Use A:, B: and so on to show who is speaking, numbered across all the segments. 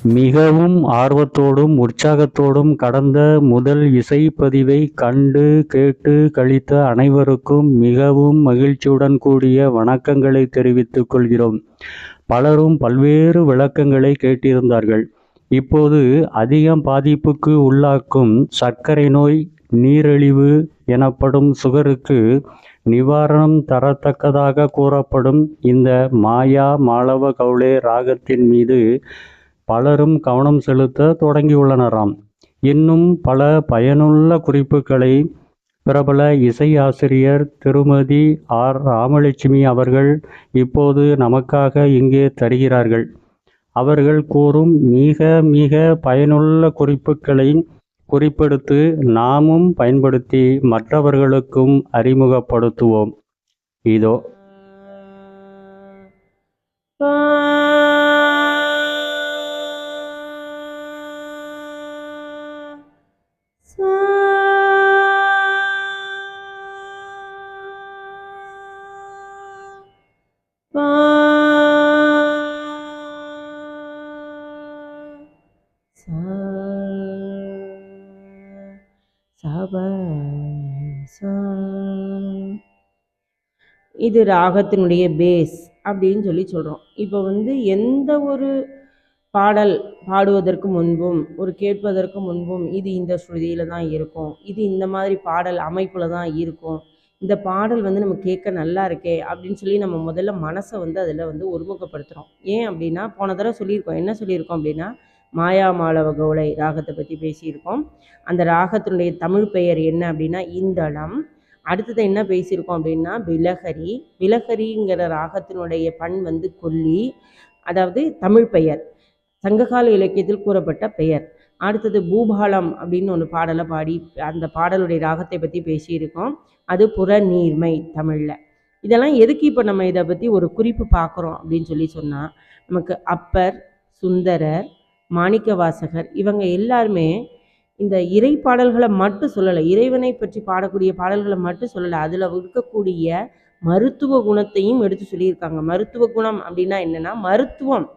A: மிகவும் ஆர்வத்தோடும் உற்சாகத்தோடும் கடந்த முதல் இசைப்பதிவை கண்டு கேட்டு களித்த அனைவருக்கும் மிகவும் மகிழ்ச்சியுடன் கூடிய வணக்கங்களை தெரிவித்துக் கொள்கிறோம். பலரும் பல்வேறு விளக்கங்களை கேட்டிருந்தார்கள். இப்போது அதிகம் பாதிப்புக்கு உள்ளாக்கும் சர்க்கரை நோய், நீரிழிவு எனப்படும் சுகருக்கு நிவாரணம் தரத்தக்கதாக கூறப்படும் இந்த மாயா மாளவ கௌளே ராகத்தின் மீது பலரும் கவனம் செலுத்த தொடங்கியுள்ளனராம். இன்னும் பல பயனுள்ள குறிப்புகளை பிரபல இசை ஆசிரியர் திருமதி ஆர். ராமலட்சுமி அவர்கள் இப்போது நமக்காக இங்கே தருகிறார்கள். அவர்கள் கூறும் மிக மிக பயனுள்ள குறிப்புகளை குறிப்பெடுத்து நாமும் பயன்படுத்தி மற்றவர்களுக்கும் அறிமுகப்படுத்துவோம். இதோ.
B: இது ராகத்தினுடைய பேஸ் அப்படின்னு சொல்கிறோம். இப்போ எந்த ஒரு பாடல் பாடுவதற்கு முன்பும் ஒரு கேட்பதற்கு முன்பும் இது இந்த ஸ்ருதியில் தான் இருக்கும், இது இந்த மாதிரி பாடல் அமைப்பில் தான் இருக்கும், இந்த பாடல் நம்ம கேட்க நல்லா இருக்கே அப்படின்னு சொல்லி நம்ம முதல்ல மனசை அதில் ஒருமுகப்படுத்துகிறோம். ஏன் அப்படின்னா போன தடவை சொல்லியிருக்கோம். என்ன சொல்லியிருக்கோம் அப்படின்னா மாயா மாளவ கௌளை ராகத்தை பற்றி பேசியிருக்கோம். அந்த ராகத்தினுடைய தமிழ் பெயர் என்ன அப்படின்னா இந்தளம். அடுத்தது என்ன பேசியிருக்கோம் அப்படின்னா பிலஹரி. பிலஹரிங்கிற ராகத்தினுடைய பண் கொல்லி, அதாவது தமிழ் பெயர், சங்ககால இலக்கியத்தில் கூறப்பட்ட பெயர். அடுத்தது பூபாலம் அப்படின்னு ஒன்று பாடலை பாடி அந்த பாடலுடைய ராகத்தை பற்றி பேசியிருக்கோம். அது புறநீர்மை தமிழில். இதெல்லாம் எதுக்கு இப்போ நம்ம இதை பற்றி ஒரு குறிப்பு பார்க்குறோம் அப்படின்னு சொன்னால், நமக்கு அப்பர், சுந்தரர், மாணிக்கவாசகர் இவங்க எல்லாருமே இந்த இறை பாடல்களை மட்டும் சொல்லலை, இறைவனை பற்றி பாடக்கூடிய பாடல்களை மட்டும் சொல்லலை, அதில் இருக்கக்கூடிய மருத்துவ குணத்தையும் எடுத்து சொல்லியிருக்காங்க. மருத்துவ குணம் அப்படின்னா என்னென்னா மருத்துவம்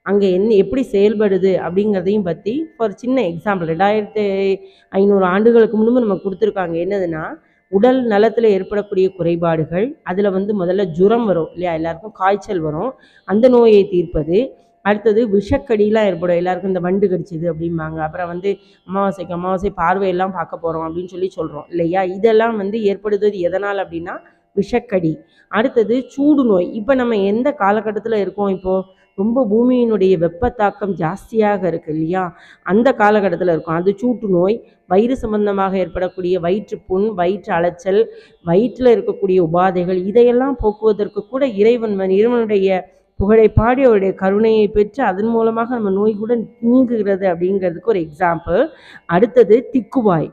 B: அங்கே எப்படி செயல்படுது அப்படிங்கிறதையும் பற்றி ஒரு சின்ன எக்ஸாம்பிள் 2500 ஆண்டுகளுக்கு முன்பு நம்ம கொடுத்துருக்காங்க. என்னதுன்னா உடல் நலத்தில் ஏற்படக்கூடிய குறைபாடுகள், அதில் முதல்ல ஜுரம் வரும் இல்லையா, எல்லாருக்கும் காய்ச்சல் வரும், அந்த நோயை தீர்ப்பது. அடுத்தது விஷக்கடிலாம் ஏற்படும், எல்லாருக்கும் இந்த வண்டு கடிச்சிது அப்படிம்பாங்க. அப்புறம் அமாவாசை பார்வையெல்லாம் பார்க்க போகிறோம் அப்படின்னு சொல்கிறோம் இல்லையா. இதெல்லாம் ஏற்படுவது எதனால் அப்படின்னா விஷக்கடி. அடுத்தது சூடு நோய். இப்போ நம்ம எந்த காலகட்டத்தில் இருக்கோம், இப்போது ரொம்ப பூமியினுடைய வெப்பத்தாக்கம் ஜாஸ்தியாக இருக்குது இல்லையா, அந்த காலகட்டத்தில் இருக்கும். அது சூட்டு நோய். வயிறு சம்பந்தமாக ஏற்படக்கூடிய வயிற்றுப்புண், வயிற்று அலைச்சல், வயிற்றில் இருக்கக்கூடிய உபாதைகள், இதையெல்லாம் போக்குவதற்கு கூட இறைவனுடைய புகழை பாடி அவருடைய கருணையை பெற்று அதன் மூலமாக நம்ம நோய் கூட நீங்குகிறது அப்படிங்கிறதுக்கு ஒரு எக்ஸாம்பிள். அடுத்தது திக்குவாய்.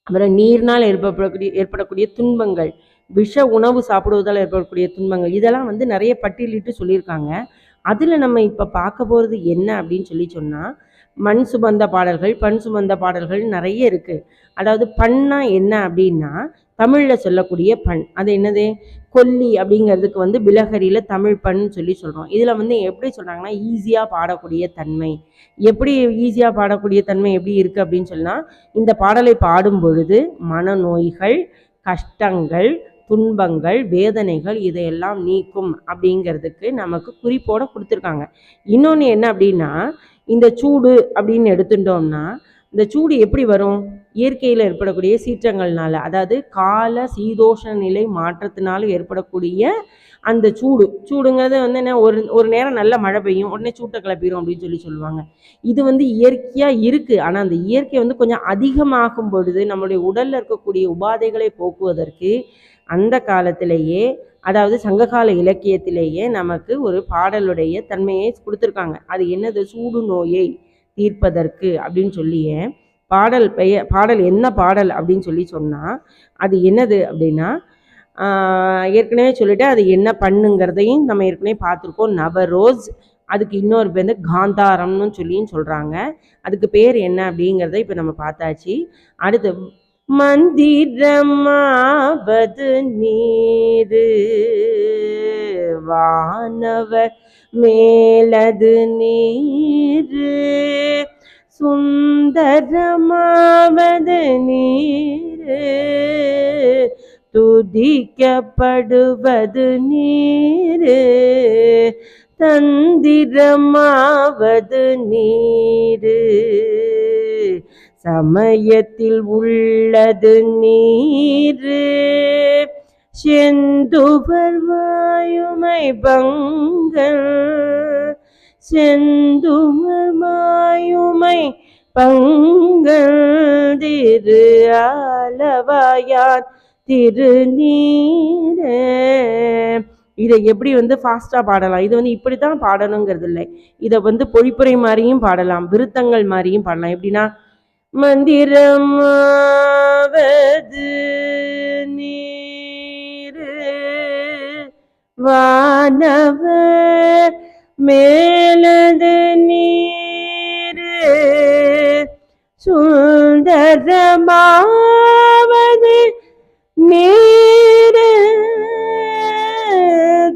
B: அப்புறம் நீர்னால் ஏற்படக்கூடிய துன்பங்கள், விஷ உணவு சாப்பிடுவதால் ஏற்படக்கூடிய துன்பங்கள், இதெல்லாம் நிறைய பட்டியலிட்டு சொல்லியிருக்காங்க. அதில் நம்ம இப்போ பார்க்க போகிறது என்ன அப்படின்னு சொன்னால் மண் சுமந்த பாடல்கள், பண் சுமந்த பாடல்கள் நிறைய இருக்குது. அதாவது பண்ணா என்ன அப்படின்னா தமிழில் சொல்லக்கூடிய பண், அது என்னது கொல்லி அப்படிங்கிறதுக்கு பிலஹரியில் தமிழ் பண் சொல்கிறோம். இதில் எப்படி சொல்கிறாங்கன்னா ஈஸியாக பாடக்கூடிய தன்மை. எப்படி ஈஸியாக பாடக்கூடிய தன்மை எப்படி இருக்குது அப்படின்னு சொன்னால், இந்த பாடலை பாடும் பொழுது மனநோய்கள், கஷ்டங்கள், துன்பங்கள், வேதனைகள் இதையெல்லாம் நீக்கும் அப்படிங்கிறதுக்கு நமக்கு குறிப்போடு கொடுத்துருக்காங்க. இன்னொன்று என்ன அப்படின்னா இந்த சூடு அப்படின்னு எடுத்துட்டோம்னா இந்த சூடு எப்படி வரும், இயற்கையில் ஏற்படக்கூடிய சீற்றங்கள்னால, அதாவது கால சீதோஷ நிலை மாற்றத்தினால ஏற்படக்கூடிய அந்த சூடுங்கிறது என்ன, ஒரு நேரம் நல்ல மழை பெய்யும், உடனே சூட்டை கிளப்பிடும் அப்படின்னு சொல்லுவாங்க. இது இயற்கையாக இருக்குது. ஆனால் அந்த இயற்கை கொஞ்சம் அதிகமாகும் பொழுது நம்மளுடைய உடலில் இருக்கக்கூடிய உபாதைகளை போக்குவதற்கு அந்த காலத்திலேயே, அதாவது சங்ககால இலக்கியத்திலேயே நமக்கு ஒரு பாடலுடைய தன்மையை கொடுத்துருக்காங்க. அது என்னது, சூடு நோயை தீர்ப்பதற்கு அப்படின்னு சொல்லியே பாடல் என்ன பாடல் அப்படின்னு சொன்னால் அது என்னது அப்படின்னா ஏற்கனவே சொல்லிட்டு அது என்ன பண்ணுங்கிறதையும் நம்ம ஏற்கனவே பார்த்துருக்கோம். நவரோஸ். அதுக்கு இன்னொரு பேர் காந்தாரம்னு சொல்கிறாங்க. அதுக்கு பேர் என்ன அப்படிங்கிறத இப்போ நம்ம பார்த்தாச்சு. அடுத்து மந்திரமாவது நீரு வானவர் மேலது நீர் சுந்தரமாவது நீர் துதிக்கப்படுவது நீர் தந்திரமாவது நீர் சமயத்தில் உள்ளது நீர் செந்துவர் வாயுமை பங்கல் செந்துவர் வாயுமை பங்கல் திரு ஆலவாயான் திருநீரே. இதை எப்படி ஃபாஸ்டா பாடலாம், இது இப்படி தான் பாடணுங்கிறது இல்லை. இதை பொழிப்புரை மாதிரியும் பாடலாம், விருத்தங்கள் மாதிரியும் பாடலாம். எப்படின்னா மந்திரமாவது நீர் வானவர் மேலது நீர் சுந்தரமாவது நீர்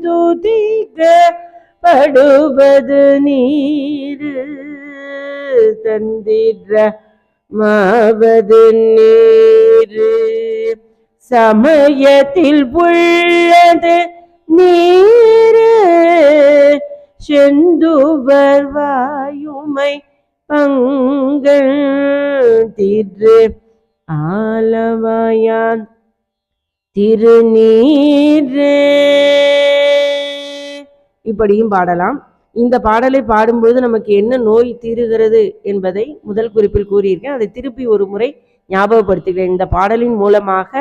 B: துதிக்கப்படுவது நீர் தந்திரமாவது நீர் சமயத்தில் உள்ளது நீர் செந்துவர் வாயுமை பங்கல் திரு ஆலவாயான் திருநீரே. இப்படியும் பாடலாம். இந்த பாடலை பாடும்பொழுது நமக்கு என்ன நோய் தீருகிறது என்பதை முதல் குறிப்பில் கூறியிருக்கேன். அதை திருப்பி ஒரு முறை ஞாபகப்படுத்துகிறேன். இந்த பாடலின் மூலமாக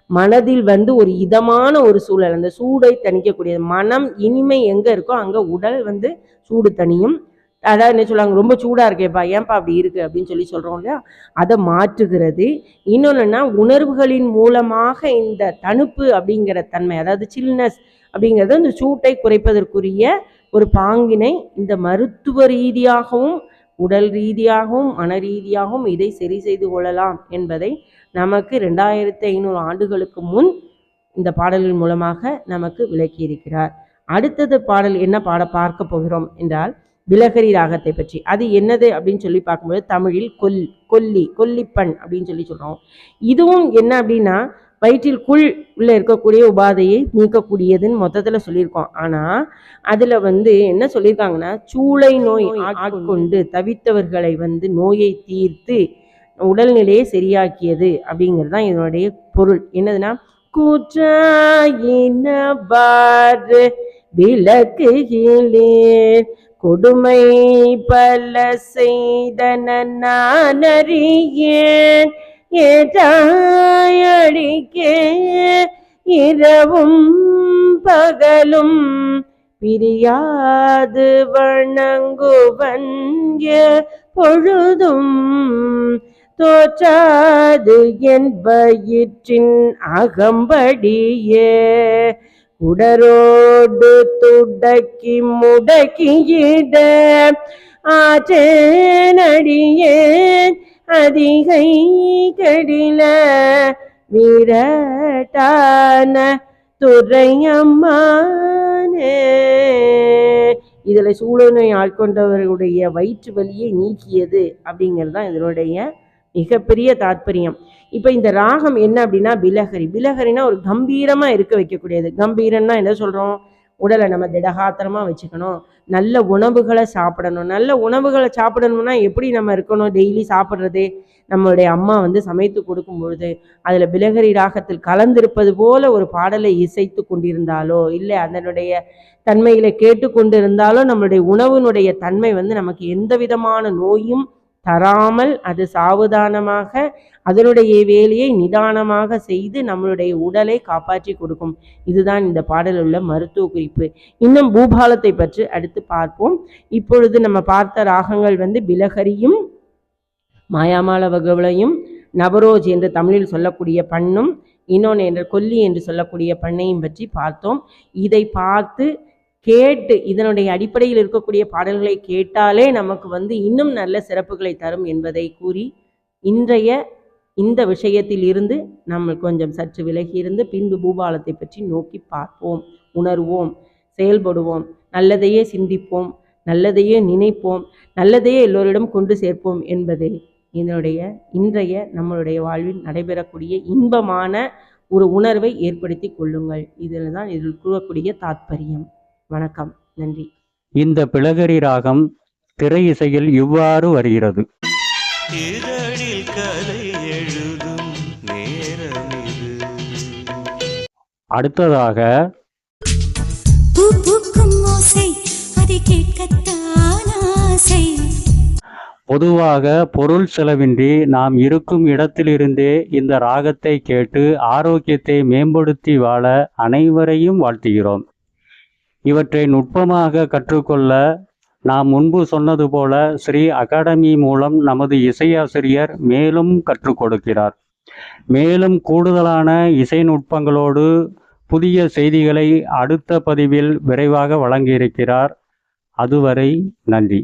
B: மனதில் ஒரு இதமான ஒரு சூழல், அந்த சூடை தணிக்கக்கூடியது. மனம் இனிமை எங்க இருக்கோ அங்க உடல் சூடு தணியும். அதாவது என்ன சொல்லுவாங்க, ரொம்ப சூடா இருக்கேப்பா, ஏன்பா அப்படி இருக்கு அப்படின்னு சொல்றோம் இல்லையா, அதை மாற்றுகிறது. இன்னொன்னுன்னா உணர்வுகளின் மூலமாக இந்த தணுப்பு அப்படிங்கிற தன்மை, அதாவது சில்னஸ் அப்படிங்கிறது அந்த சூட்டை குறைப்பதற்குரிய ஒரு பாங்கினை இந்த மருத்துவ ரீதியாகவும் உடல் ரீதியாகவும் மன ரீதியாகவும் இதை சரி செய்து கொள்ளலாம் என்பதை நமக்கு 2500 ஆண்டுகளுக்கு முன் இந்த பாடலின் மூலமாக நமக்கு விளக்கி இருக்கிறார். அடுத்தது பாடல் என்ன பார்க்க போகிறோம் என்றால் பிலஹரி ராகத்தை பற்றி. அது என்னது அப்படின்னு பார்க்கும்போது தமிழில் கொல்லிப்பண் அப்படின்னு சொல்றோம். இதுவும் என்ன அப்படின்னா வயிற்றில் உள்ள இருக்கக்கூடிய உபாதையை நீக்கக்கூடியதுன்னு மொத்தத்தில் சொல்லியிருக்கோம். ஆனால் அதில் என்ன சொல்லியிருக்காங்கன்னா, சூளை நோய் ஆட்கொண்டு தவித்தவர்களை நோயை தீர்த்து உடல்நிலையை சரியாக்கியது அப்படிங்கிறது தான் இதனுடைய பொருள். என்னதுன்னா, கூற்றாயினவாறு விளக்குகிறேன் கொடுமை பல செய்தன நான் அறியேன் ஏற்றாயடிக்கே இரவும் பகலும் பிரியாது வணங்குவன் பொழுதும் தோற்றாது என் வயிற்றின் அகம்படியே உடரோடு துடக்கி முடக்கியிட ஆற்றேனடியேன் அதிகை கடில விரட்டான துறையம்மானே. இதுல சூழநோய் ஆட்கொண்டவர்களுடைய வயிற்று வலியை நீக்கியது அப்படிங்கிறது தான் இதனுடைய மிகப்பெரிய தாற்பயம். இப்ப இந்த ராகம் என்ன அப்படின்னா பிலஹரினா ஒரு கம்பீரமா இருக்க வைக்கக்கூடியது. கம்பீரம்னா என்ன சொல்றோம், உடலை நம்ம திடகாத்திரமா வச்சுக்கணும், நல்ல உணவுகளை சாப்பிடணும். நல்ல உணவுகளை சாப்பிடணும்னா எப்படி நம்ம இருக்கணும், டெய்லி சாப்பிட்றது, நம்மளுடைய அம்மா சமைத்து கொடுக்கும் பொழுது அதுல பிலஹரி ராகத்தில் கலந்திருப்பது போல ஒரு பாடலை இசைத்து கொண்டிருந்தாலோ இல்லை அதனுடைய தன்மையில கேட்டு கொண்டிருந்தாலோ நம்மளுடைய உணவினுடைய தன்மை நமக்கு எந்த விதமான நோயும் தராமல் அது சாவதானமாக அதனுடைய வேலையை நிதானமாக செய்து நம்மளுடைய உடலை காப்பாற்றி கொடுக்கும். இதுதான் இந்த பாடலில் உள்ள மருத்துவ குறிப்பு. இன்னும் பூபாலத்தை பற்றி அடுத்து பார்ப்போம். இப்பொழுது நம்ம பார்த்த ராகங்கள் பிலஹரியும் மாயாமால வகவலையும் நவரோஜ் என்று தமிழில் சொல்லக்கூடிய பண்ணும் இன்னொன்று என்ற கொல்லி என்று சொல்லக்கூடிய பண்ணையும் பற்றி பார்த்தோம். இதை பார்த்து கேட்டு இதனுடைய அடிப்படையில் இருக்கக்கூடிய பாடல்களை கேட்டாலே நமக்கு இன்னும் நல்ல சிறப்புகளை தரும் என்பதை கூறி இன்றைய இந்த விஷயத்தில் இருந்து நம்ம கொஞ்சம் சற்று விலகி இருந்து பின்பு பூபாலத்தை பற்றி நோக்கி பார்ப்போம், உணர்வோம், செயல்படுவோம். நல்லதையே சிந்திப்போம், நல்லதையே நினைப்போம், நல்லதையே எல்லோரிடம் கொண்டு சேர்ப்போம் என்பதே இன்றைய நம்மளுடைய வாழ்வில் நடைபெறக்கூடிய இன்பமான ஒரு உணர்வை ஏற்படுத்தி கொள்ளுங்கள். இதில் கூறக்கூடிய தாத்பரியம். வணக்கம். நன்றி.
A: இந்த பிளகரி ராகம் திரை இசையில் இவ்வாறு வருகிறது. அடுத்ததாக பொதுவாக பொருள் செலவின்றி நாம் இருக்கும் இடத்திலிருந்தே இந்த ராகத்தை கேட்டு ஆரோக்கியத்தை மேம்படுத்தி வாழ அனைவரையும் வாழ்த்துகிறோம். இவற்றை நுட்பமாக கற்றுக்கொள்ள நாம் முன்பு சொன்னது போல ஸ்ரீ அகாடமி மூலம் நமது இசையாசிரியர் மேலும் கற்றுக் கொடுக்கிறார். மேலும் கூடுதலான இசை நுட்பங்களோடு புதிய செய்திகளை அடுத்த பதிவில் விரைவாக வழங்கியிருக்கிறார். அதுவரை நன்றி.